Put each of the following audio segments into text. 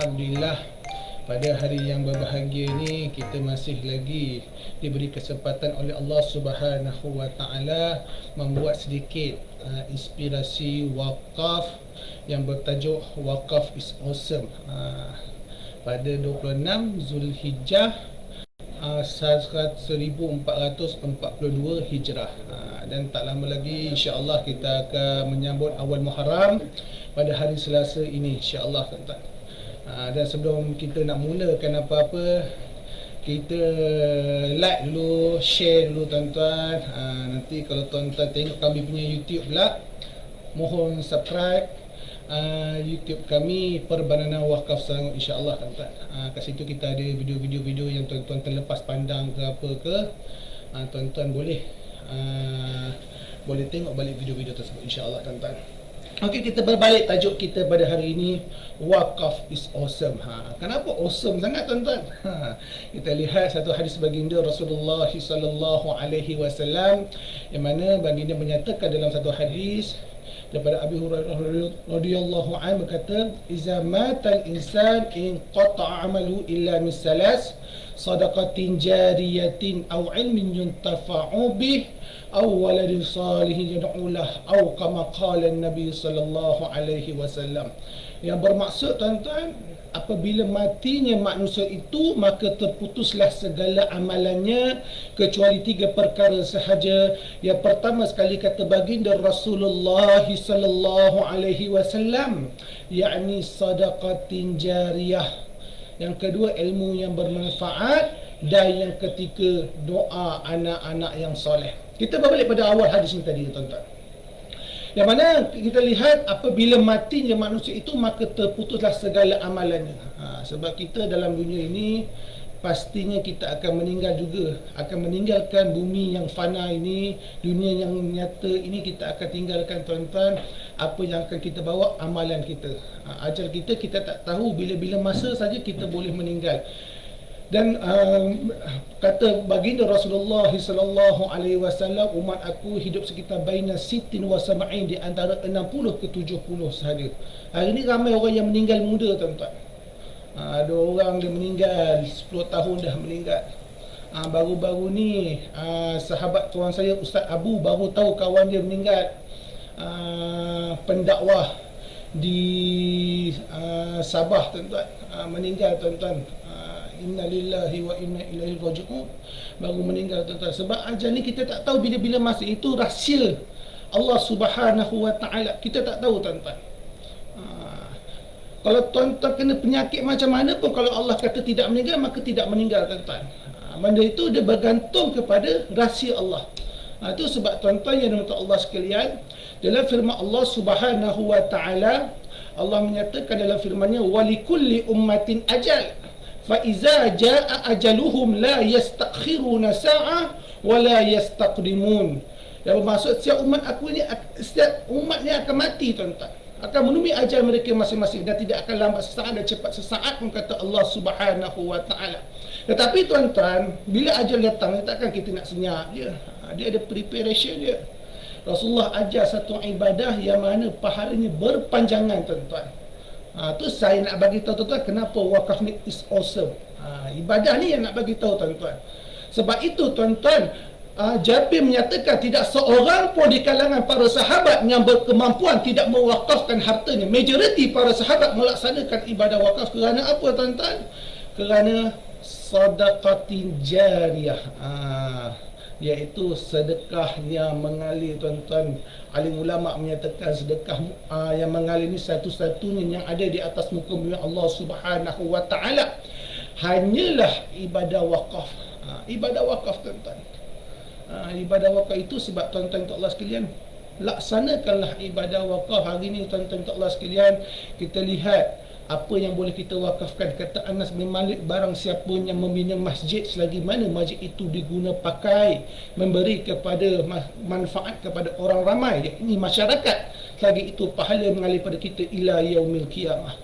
Alhamdulillah, pada hari yang berbahagia ini kita masih lagi diberi kesempatan oleh Allah Subhanahu wa taala membuat sedikit inspirasi wakaf yang bertajuk Wakaf is Awesome. Pada 26 Zulhijjah 1442 Hijrah, dan tak lama lagi insya-Allah kita akan menyambut awal Muharram pada hari Selasa ini insya-Allah, tuan-tuan. Dan sebelum kita nak mulakan apa-apa, kita like dulu, share dulu, tuan-tuan. Nanti kalau tuan-tuan tengok kami punya YouTube pula, mohon subscribe YouTube kami Perbanana Wakaf Selangor insya-Allah, tuan-tuan. Kat situ kita ada video-video yang tuan-tuan terlepas pandang ke apa ke, tuan-tuan boleh tengok balik video-video tersebut insya-Allah, tuan-tuan. Okey, kita berbalik tajuk kita pada hari ini, Wakaf is Awesome. Kenapa awesome sangat, tuan-tuan? Kita lihat satu hadis baginda Rasulullah sallallahu alaihi wasallam yang mana baginda menyatakan dalam satu hadis daripada Abi Hurairah radhiyallahu anhu berkata, "Iza matal insan in qata'a amalu illa min salas, sadaqatin jariyatin aw ilmin yuntafa'u bih aw waladin salihin yad'u lah aw kama qala an-nabi sallallahu alaihi wasallam." Yang bermaksud, tuan-tuan, apabila matinya manusia itu maka terputuslah segala amalannya kecuali 3 perkara sahaja. Yang pertama sekali kata baginda Rasulullah sallallahu alaihi wasallam, yakni sadaqatin jariyah. Yang kedua, ilmu yang bermanfaat. Dan yang ketiga, doa anak-anak yang soleh. Kita berbalik pada awal hadis ini tadi, tuan-tuan, yang mana kita lihat apabila matinya manusia itu maka terputuslah segala amalannya. Sebab kita dalam dunia ini pastinya kita akan meninggal juga, akan meninggalkan bumi yang fana ini, dunia yang nyata ini kita akan tinggalkan, tuan-tuan. Apa yang akan kita bawa? Amalan kita. Ajal kita tak tahu bila-bila masa saja kita boleh meninggal. Dan kata baginda Rasulullah sallallahu alaihi wasallam, umat aku hidup sekitar baina sittin wa sab'in, di antara 60 ke 70 sahaja. Hari ini ramai orang yang meninggal muda, tuan-tuan. Ada orang dia meninggal 10 tahun dah meninggal. Baru-baru ni sahabat kawan saya Ustaz Abu baru tahu kawan dia meninggal, pendakwah di Sabah, tuan-tuan, meninggal, tuan-tuan. Inna lillahi wa inna ilaihi raji'un, baru meninggal, tuan-tuan. Sebab ajal ni kita tak tahu bila-bila masa, itu rahsia Allah Subhanahu wa taala, kita tak tahu, tuan-tuan. Kalau tuan-tuan kena penyakit macam mana pun, kalau Allah kata tidak meninggal, maka tidak meninggal, tuan-tuan. Benda itu dia bergantung kepada rahsia Allah. Itu sebab, tuan-tuan yang dirahmati Allah sekalian, dalam firman Allah Subhanahu wa taala, Allah menyatakan dalam firman-Nya, walikulli ummatin ajal فَإِذَا جَاءَ أَجَلُهُمْ لَا يَسْتَأْخِرُونَ سَاعَةً وَلَا يَسْتَقْدِمُونَ. Yang bermaksud setiap umat aku ni, setiap umat ni akan mati, tuan-tuan, akan menemui ajal mereka masing-masing, dan tidak akan lambat sesaat dan cepat sesaat pun, kata Allah Subhanahu wa taala. Tetapi, tuan-tuan, bila ajal datang, takkan kita nak senyap je. Dia ada preparation dia. Rasulullah ajar satu ibadah yang mana pahalanya berpanjangan, tuan-tuan. Tu saya nak bagi tahu, tuan-tuan, kenapa wakaf ni is awesome. Ibadah ni yang nak bagi tahu, tuan-tuan. Sebab itu, tuan-tuan, Jabir menyatakan tidak seorang pun di kalangan para sahabat yang berkemampuan tidak mewakafkan hartanya. Majoriti para sahabat melaksanakan ibadah wakaf. Kerana apa, tuan-tuan? Kerana sadaqatin jariyah, iaitu sedekah yang mengalir, tuan-tuan. Alim ulama menyatakan sedekah yang mengalir ini satu-satunya yang ada di atas muka bumi Allah Subhanahu wa taala hanyalah ibadah wakaf. Ibadah wakaf, tuan-tuan. Ibadah wakaf itu sebab, tuan-tuan Allah sekalian, laksanakanlah ibadah wakaf hari ini, tuan-tuan Allah sekalian. Kita lihat apa yang boleh kita wakafkan. Kata Anas bin Malik, barang siapa yang membina masjid selagi mana masjid itu diguna pakai memberi kepada manfaat kepada orang ramai, yakni masyarakat, selagi itu pahala mengalir pada kita ila yaumil qiyamah.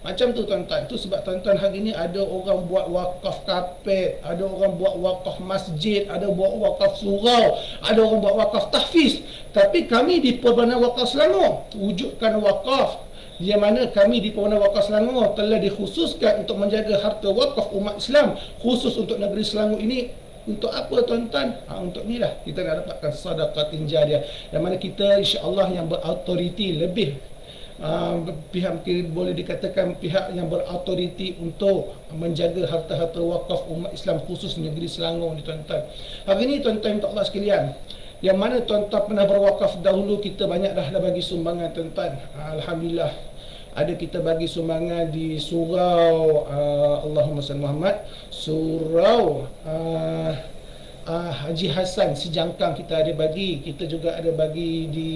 Macam tu, tuan-tuan. Itu sebab, tuan-tuan, hari ini ada orang buat wakaf kapet, ada orang buat wakaf masjid, ada buat wakaf surau, ada orang buat wakaf tahfiz. Tapi kami di Perbanana Wakaf Selangor wujudkan wakaf Yang mana kami di Permandangan Wakaf Selangor telah dikhususkan untuk menjaga harta wakaf umat Islam, khusus untuk negeri Selangor ini. Untuk apa tuan-tuan? Untuk inilah kita nak dapatkan sedekah jariah, yang mana kita insya-Allah yang berautoriti lebih, pihak boleh dikatakan pihak yang berautoriti untuk menjaga harta-harta wakaf umat Islam khusus negeri Selangor ni tuan-tuan. Hari ini tuan-tuan minta Allah sekalian, yang mana tuan-tuan pernah berwakaf dahulu, kita banyak dah bagi sumbangan tuan-tuan. Alhamdulillah, ada kita bagi sumbangan di surau Allahumma salli Muhammad, surau Haji Hassan Sijangkang kita ada bagi. Kita juga ada bagi di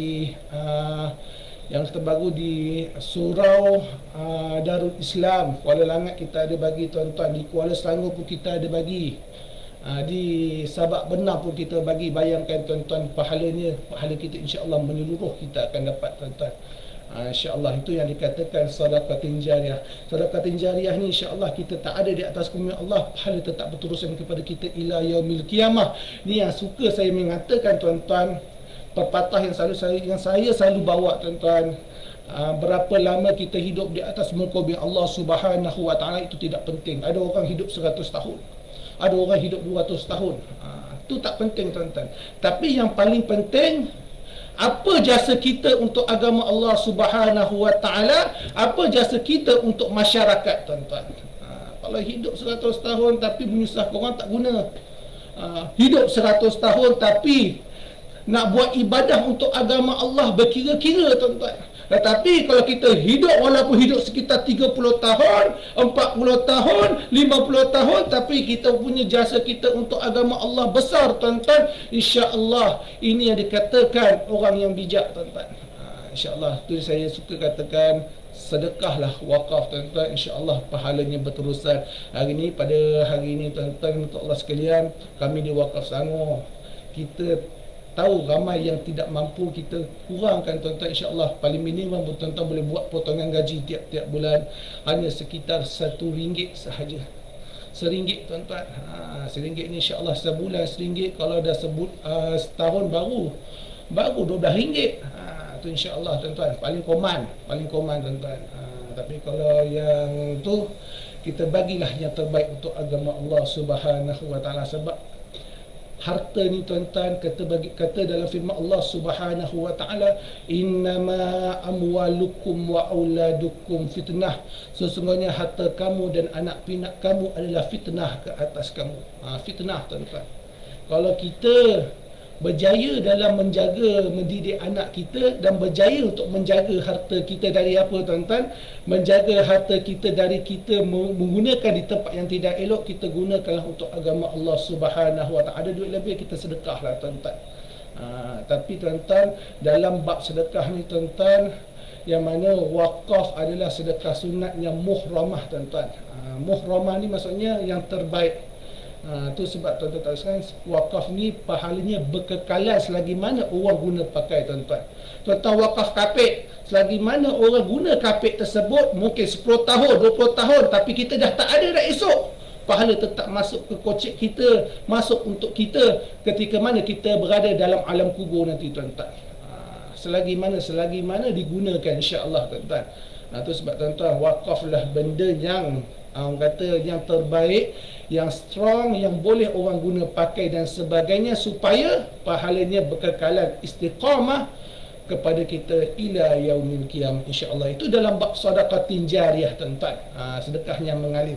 yang terbaru di surau Darul Islam Kuala Langat kita ada bagi tuan-tuan. Di Kuala Selangor pun kita ada bagi. Di Sabak Benar pun kita bagi. Bayangkan tuan-tuan, pahala kita insya-Allah menyeluruh kita akan dapat tuan-tuan. InsyaAllah itu yang dikatakan sedekah jariah. Sedekah jariah ni insyaAllah kita tak ada di atas bumi Allah, pahala tetap berterusan kepada kita ila yaumil qiyamah. Ni yang suka saya mengatakan tuan-tuan, pepatah yang saya selalu bawa tuan-tuan. Berapa lama kita hidup di atas muka bumi Allah Subhanahu wa taala itu tidak penting. Ada orang hidup 100 tahun, ada orang hidup 200 tahun. Itu tak penting tuan-tuan. Tapi yang paling penting, apa jasa kita untuk agama Allah Subhanahu wa taala, apa jasa kita untuk masyarakat tuan-tuan. Kalau hidup 100 tahun tapi menyusahkan orang, tak guna. Hidup 100 tahun tapi nak buat ibadah untuk agama Allah berkira-kira tuan-tuan. Tetapi kalau kita hidup, walaupun hidup sekitar 30 tahun, 40 tahun, 50 tahun, tapi kita punya jasa kita untuk agama Allah besar tuan-tuan, insya-Allah ini yang dikatakan orang yang bijak tuan-tuan. InsyaAllah tu saya suka katakan, sedekahlah wakaf tuan-tuan, insya-Allah pahalanya berterusan. Pada hari ini tuan-tuan, untuk Allah sekalian, kami di Wakaf Selangor, kita tahu ramai yang tidak mampu, kita kurangkan tuan-tuan. InsyaAllah paling minimum tuan-tuan boleh buat potongan gaji tiap-tiap bulan hanya sekitar RM1 sahaja. RM1 tuan-tuan. RM1 ni insyaAllah sebulan RM1. Kalau dah setahun baru RM12. Tu insyaAllah tuan-tuan, paling koman tuan-tuan. Tapi kalau yang tu, kita bagilah yang terbaik untuk agama Allah Subhanahu wa taala. Sebab harta ni tuan-tuan, kata dalam firman Allah Subhanahu wa taala, innama amwalukum wa auladukum fitnah. Sesungguhnya harta kamu dan anak pinak kamu adalah fitnah ke atas kamu. Fitnah tuan-tuan. Kalau kita berjaya dalam mendidik anak kita, dan berjaya untuk menjaga harta kita dari apa tuan-tuan? Menjaga harta kita dari kita menggunakan di tempat yang tidak elok, kita gunakanlah untuk agama Allah Subhanahu wa taala. Ada duit lebih, kita sedekahlah tuan-tuan. Tapi tuan-tuan, dalam bab sedekah ni tuan-tuan, yang mana wakaf adalah sedekah sunat yang muhramah tuan-tuan. Muhramah ni maksudnya yang terbaik. Tu sebab tuan-tuan tahu sekarang, wakaf ni pahalanya berkekalan selagi mana orang guna pakai tuan-tuan. Tuan-tuan, wakaf kapit, selagi mana orang guna kapit tersebut, mungkin 10 tahun, 20 tahun, tapi kita dah tak ada dah esok, pahala tetap masuk ke kocek kita, masuk untuk kita ketika mana kita berada dalam alam kubur nanti tuan-tuan. Selagi mana digunakan, insya-Allah tuan-tuan. Tu sebab tuan-tuan, wakaflah benda yang orang kata yang terbaik, yang strong, yang boleh orang guna pakai dan sebagainya, supaya pahalanya berkekalan istiqamah kepada kita ila yaumil qiyamah, insya-Allah. Itu dalam bab sedekah jariah tuan-tuan, sedekah yang mengalir.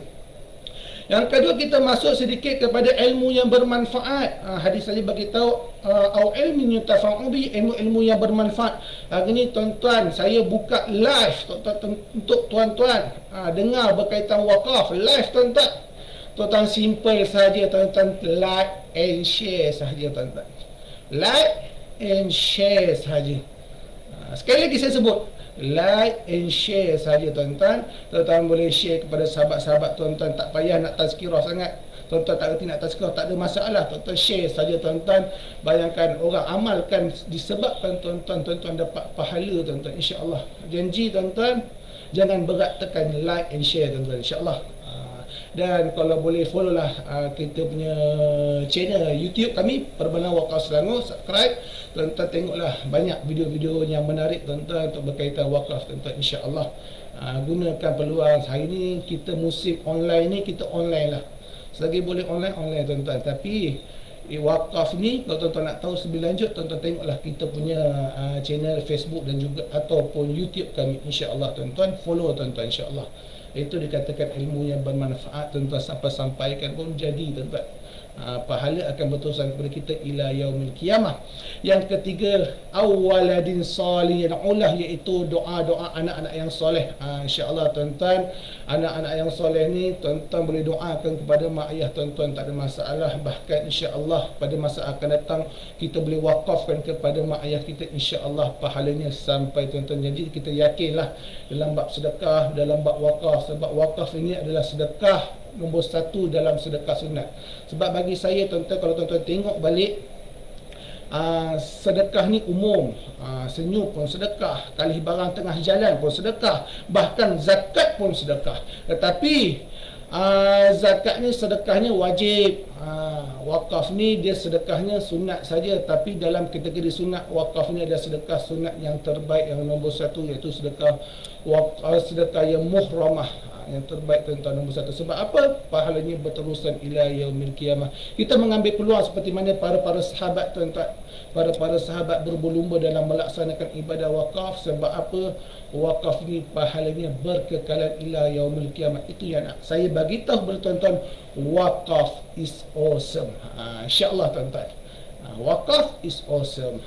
Yang kedua, kita masuk sedikit kepada ilmu yang bermanfaat. Hadis tadi bagi tahu au ilmin yutafa'u bi, ilmu yang bermanfaat. Hari ni tuan-tuan, saya buka live untuk tuan-tuan dengar berkaitan wakaf live tuan-tuan. Tuan-tuan, simple saja tuan-tuan, like and share sahaja tuan-tuan. Like and share sahaja. Sekali lagi saya sebut, like and share saja tuan-tuan. Tuan-tuan boleh share kepada sahabat-sahabat tuan-tuan, tak payah nak tazkirah sangat. Tuan-tuan tak reti nak tazkirah, tak ada masalah, tuan-tuan share saja tuan-tuan. Bayangkan orang amalkan, disebabkan tuan-tuan dapat pahala tuan-tuan, insya-Allah. Janji tuan-tuan, jangan berat tekan like and share tuan-tuan, insya-Allah. Dan kalau boleh follow lah kita punya channel YouTube kami, Perbanan Wakaf Selangor. Subscribe, tuan-tuan tengoklah banyak video-video yang menarik tuan-tuan untuk berkaitan wakaf tuan-tuan, insya-Allah. Gunakan peluang hari ni, kita musim online ni, kita online lah, selagi boleh online tuan-tuan. Tapi wakaf ni kalau tuan-tuan nak tahu lebih lanjut, tuan-tuan tengoklah kita punya channel Facebook dan juga ataupun YouTube kami, insya-Allah tuan-tuan. Follow tuan-tuan, insya-Allah. Itu dikatakan ilmu yang bermanfaat tuan-tuan, sampai sampaikan pun jadi tuan-tuan. Pahala akan berterusan kepada kita ila yaumil qiyamah. Yang ketiga, awaladin salih yad'ulah, iaitu doa-doa anak-anak yang soleh. Insya-Allah tuan-tuan, anak-anak yang soleh ni tuan-tuan boleh doakan kepada mak ayah tuan-tuan, tak ada masalah. Bahkan insya-Allah pada masa akan datang kita boleh wakafkan kepada mak ayah kita, insya-Allah pahalanya sampai tuan-tuan. Jadi kita yakinlah dalam bab sedekah, dalam bab wakaf, sebab wakaf ini adalah sedekah nombor 1 dalam sedekah sunat. Sebab bagi saya tuan-tuan, kalau tuan-tuan tengok balik, sedekah ni umum. Senyum pun sedekah, kalih barang tengah jalan pun sedekah, bahkan zakat pun sedekah. Tetapi zakat ni sedekahnya wajib. Wakaf ni dia sedekahnya sunat saja. Tapi dalam kategori sunat, wakaf ni adalah sedekah sunat yang terbaik, yang nombor 1, iaitu sedekah sedekah yang muhramah, yang terbaik tuan-tuan, nombor 1. Sebab apa? Pahalanya berterusan ila yaumil qiyamah. Kita mengambil peluang seperti mana para sahabat tuan-tuan, para sahabat berlumba dalam melaksanakan ibadah wakaf. Sebab apa? Wakaf ni pahalanya berkekalan ila yaumil qiyamah. Itu yang nak saya bagi tahu kepada tuan-tuan. Wakaf is awesome. InsyaAllah tuan-tuan, wakaf is awesome.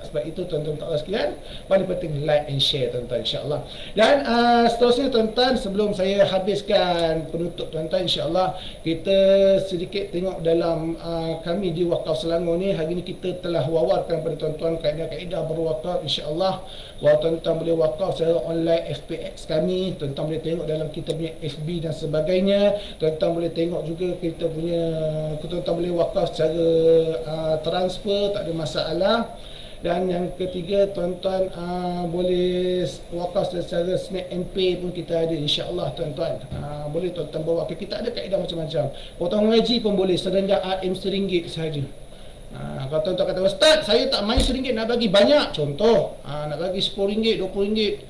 Sebab itu tuan-tuan tak sekalian, paling penting like and share tuan-tuan, insya-Allah. Dan seterusnya tuan-tuan, sebelum saya habiskan penutup tuan-tuan, insya-Allah kita sedikit tengok dalam kami di Wakaf Selangor ni. Hari ni kita telah wawarkan kepada tuan-tuan kaedah-kaedah berwakaf, insya-Allah. Walau tuan-tuan boleh wakaf secara online FPX kami, tuan-tuan boleh tengok dalam kita punya FB dan sebagainya. Tuan-tuan boleh tengok juga kita punya, tuan-tuan boleh wakaf secara transfer, tak ada masalah. Dan yang ketiga tuan-tuan, boleh wakaf secara Snap and Pay pun kita ada, insya-Allah tuan-tuan. Boleh tuan-tuan berwakaf, kita ada kaedah macam-macam. Potong gaji pun boleh serendah RM1 sahaja. Kalau tuan-tuan kata, Ustaz saya tak main RM1 nak bagi banyak, contoh nak bagi RM10, RM20,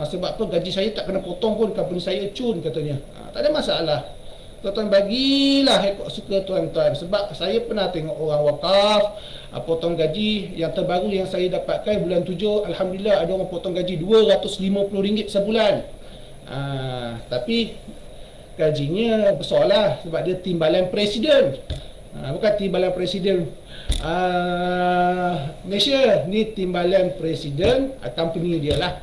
sebab apa? Gaji saya tak kena potong pun, company saya cun katanya. Tak ada masalah, tuan-tuan bagilah ikut suka tuan-tuan. Sebab saya pernah tengok orang wakaf potong gaji. Yang terbaru yang saya dapatkan bulan 7, Alhamdulillah, ada orang potong gaji RM250 sebulan. Tapi gajinya besar lah, sebab dia timbalan presiden. Bukan timbalan presiden Malaysia, ni timbalan presiden company dia lah,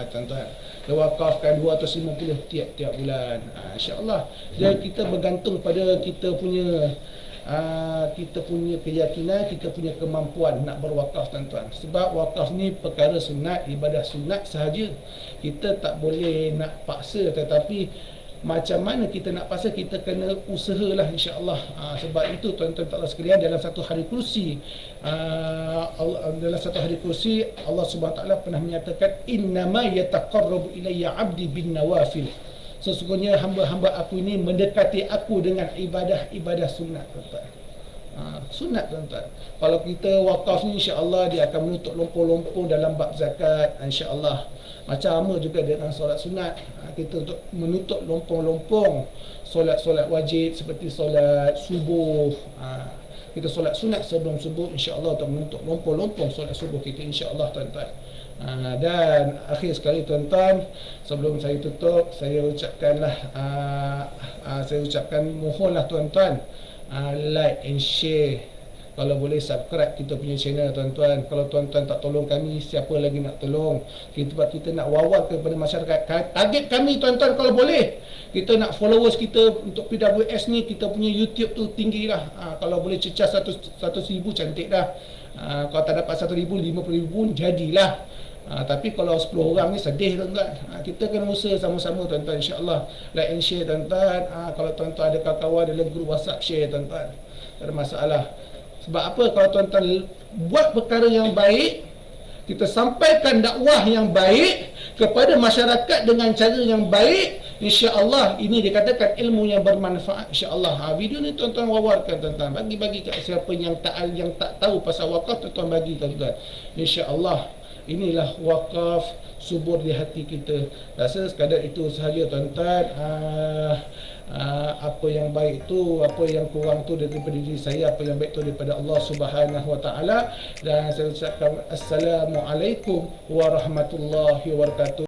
tuan-tuan. Dia wakafkan 250 tiap-tiap bulan, insya-Allah. Dan kita bergantung pada kita punya keyakinan, kita punya kemampuan nak berwakaf tuan-tuan. Sebab wakaf ni perkara sunat, ibadah sunat sahaja. Kita tak boleh nak paksa. Tetapi macam mana kita nak paksa, kita kena usahalah, insya-Allah. Sebab itu tuan-tuan tak sekalian, dalam satu hari kursi, Allah Subhanahu Wa Taala pernah menyatakan, innama yataqarrabu ilayya 'abdi bin nawafil. Sesungguhnya hamba-hamba aku ini mendekati aku dengan ibadah-ibadah sunat tuan-tuan. Sunat tuan-tuan. Kalau kita wakaf ni, insya-Allah dia akan menutup lompong-lompong dalam bab zakat, insya-Allah. Macam sama juga dengan solat sunat, kita untuk menutup lompong-lompong solat-solat wajib seperti solat subuh. Kita solat sunat sebelum subuh, insya-Allah untuk menutup lompong-lompong solat subuh kita, insya-Allah tuan-tuan. Dan akhir sekali tuan-tuan, sebelum saya tutup, saya ucapkan mohonlah tuan-tuan, like and share, kalau boleh subscribe kita punya channel tuan-tuan. Kalau tuan-tuan tak tolong kami, siapa lagi nak tolong kita? Sebab kita nak wawar kepada masyarakat. Target kami tuan-tuan, kalau boleh kita nak followers kita untuk PWS ni, kita punya YouTube tu tinggi lah. Kalau boleh cecah 100,000 cantik dah. Kalau tak dapat 1,000, 50,000 jadilah. Tapi kalau 10 orang ni sedih tuan-tuan. Kita kena usaha sama-sama tuan-tuan, insya-Allah. Like and share tuan-tuan. Kalau tuan-tuan ada kawan-kawan dalam grup WhatsApp, share tuan-tuan, tak ada masalah. Sebab apa? Kalau tuan-tuan buat perkara yang baik, kita sampaikan dakwah yang baik kepada masyarakat dengan cara yang baik, InsyaAllah ini dikatakan ilmu yang bermanfaat, insyaAllah. Video ni tuan-tuan wawarkan, tuan-tuan, bagi-bagi kat siapa yang tak tahu pasal wakaf, tuan-tuan bagi, tuan-tuan. InsyaAllah inilah wakaf subur di hati kita. Rasa sekadar itu sahaja, tuan-tuan. Apa yang baik tu, apa yang kurang tu daripada diri saya, apa yang baik tu daripada Allah Subhanahu Wa Taala. Dan saya ucapkan assalamualaikum warahmatullahi wabarakatuh.